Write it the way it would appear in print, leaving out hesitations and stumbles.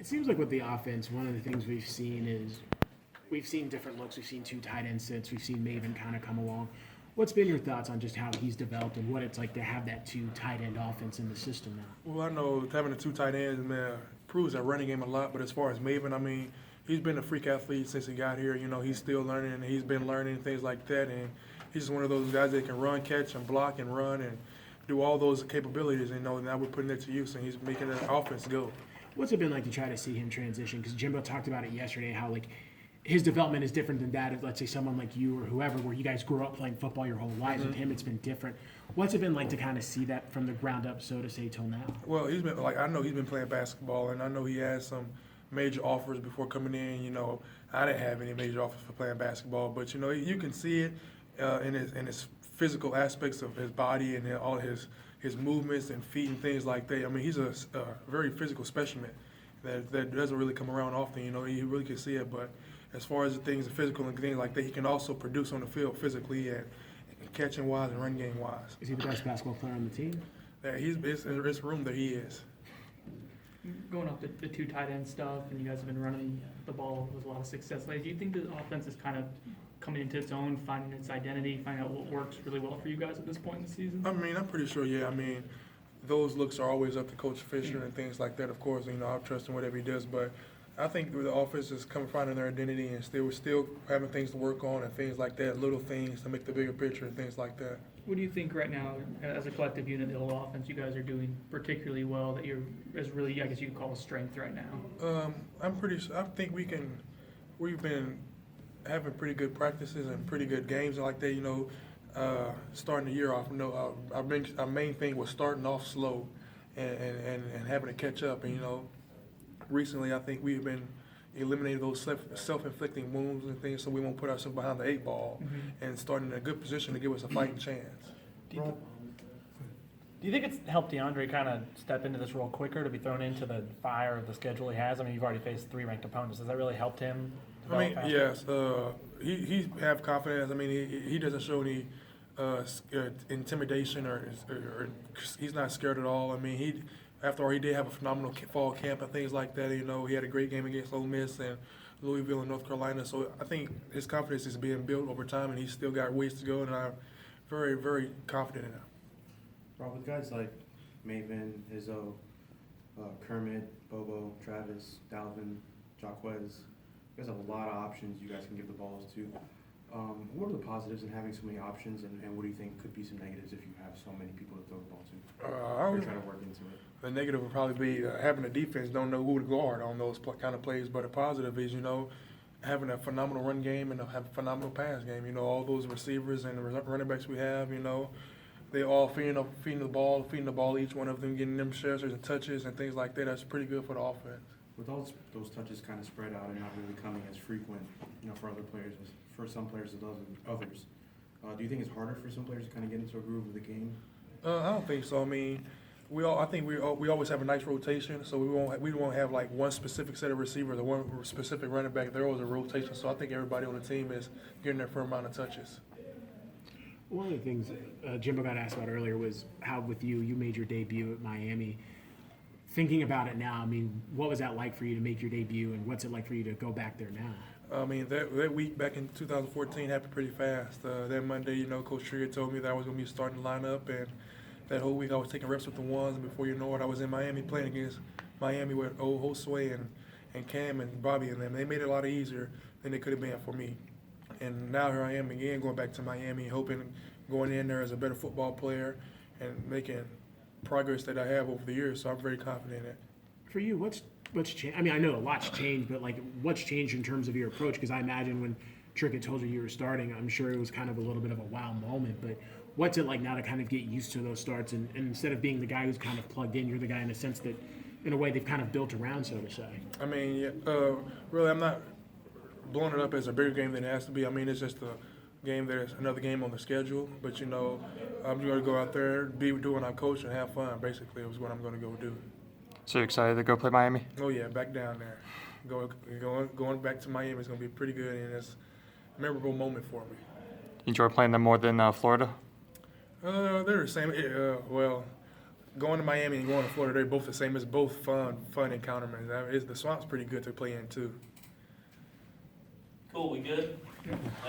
It seems like with the offense, one of the things we've seen is we've seen different looks. We've seen two tight end sits. We've seen Maven kind of come along. What's been your thoughts on just how he's developed and what it's like to have that two tight end offense in the system now? Well, I know having the two tight ends, man, proves that running game a lot. But as far as Maven, I mean, he's been a freak athlete since he got here. You know, he's still learning, and he's been learning things like that. And he's just one of those guys that can run, catch, and block and run and do all those capabilities. You know, and now we're putting it to use, and he's making the offense go. What's it been like to try to see him transition? Because Jimbo talked about it yesterday, how like his development is different than that of, let's say, someone like you or whoever, where you guys grew up playing football your whole lives. With him, it's been different. What's it been like to kind of see that from the ground up, so to say, till now? Well, he's been I know he's been playing basketball, and I know he has some major offers before coming in. You know, I didn't have any major offers for playing basketball, but you know, you can see it in his physical aspects of his body and all his movements and feet and things like that. I mean, he's a very physical specimen that doesn't really come around often. You know, you really can see it, but as far as the things physical and things like that, he can also produce on the field physically and catching wise and run game wise. Is he the best basketball player on the team? Yeah, it's room that he is. Going off the two tight end stuff, and you guys have been running the ball with a lot of success. Like, do you think the offense is kind of coming into its own, finding its identity, finding out what works really well for you guys at this point in the season? I mean, I'm pretty sure, yeah. I mean, those looks are always up to Coach Fisher and things like that. Of course, you know, I trust him whatever he does, but I think the offense is coming finding their identity and we're still having things to work on and things like that, little things to make the bigger picture and things like that. What do you think right now, as a collective unit, the whole offense, you guys are doing particularly well that you're as really, I guess you could call a strength right now? I think we've been having pretty good practices and pretty good games like that. You know, starting the year off. You know, our main thing was starting off slow and having to catch up. And you know, recently I think we've been eliminating those self-inflicting wounds and things, so we won't put ourselves behind the eight ball and starting in a good position to give us a fighting chance. Do you think it's helped DeAndre kind of step into this role quicker to be thrown into the fire of the schedule he has? I mean, you've already faced 3 ranked opponents. Has that really helped him? I mean, yes. He have confidence. I mean, he doesn't show any intimidation or he's not scared at all. I mean, after all, he did have a phenomenal fall camp and things like that. You know, he had a great game against Ole Miss and Louisville and North Carolina. So I think his confidence is being built over time, and he's still got ways to go. And I'm very, very confident in him. Rob, with guys like Maven, Izzo, Kermit, Bobo, Travis, Dalvin, Jaquez, you guys have a lot of options you guys can give the balls to. What are the positives in having so many options, and what do you think could be some negatives if you have so many people to throw the ball to? Or try to work into it. The negative would probably be having the defense don't know who to guard on those kind of plays. But the positive is, you know, having a phenomenal run game and have a phenomenal pass game. You know, all those receivers and the running backs we have, you know, they all feeding the ball, each one of them getting them shares and touches and things like that. That's pretty good for the offense. With all those touches kind of spread out and not really coming as frequent, you know, for other players, for some players as others, do you think it's harder for some players to kind of get into a groove of the game? I don't think so. I mean, I think we always have a nice rotation, so we won't have like one specific set of receivers or one specific running back. There always a rotation, so I think everybody on the team is getting their fair amount of touches. One of the things Jimbo got asked about earlier was how with you made your debut at Miami. Thinking about it now, I mean, what was that like for you to make your debut, and what's it like for you to go back there now? I mean, that week back in 2014 happened pretty fast. That Monday, you know, Coach Trigger told me that I was going to be starting the lineup, and that whole week I was taking reps with the ones, and before you know it, I was in Miami playing against Miami with old Josue and Cam and Bobby and them. They made it a lot easier than it could have been for me. And now here I am again going back to Miami, hoping going in there as a better football player and making progress that I have over the years. So I'm very confident in it. For you, what's changed? I mean, I know a lot's changed, but like, what's changed in terms of your approach? Because I imagine when Trickett told you were starting, I'm sure it was kind of a little bit of a wow moment. But what's it like now to kind of get used to those starts, and instead of being the guy who's kind of plugged in, you're the guy in a sense that, in a way, they've kind of built around, so to say. I mean, really, I'm not blowing it up as a bigger game than it has to be. I mean, it's just a game. There's another game on the schedule, but you know, I'm going to go out there, be doing our coach, and have fun. Basically, is what I'm going to go do. So you're excited to go play Miami? Oh yeah, back down there. Going back to Miami is going to be pretty good, and it's a memorable moment for me. You enjoy playing them more than Florida? They're the same. Well, going to Miami and going to Florida, they're both the same. It's both fun encounters. The Swamp's pretty good to play in too. Cool, we good? Thanks.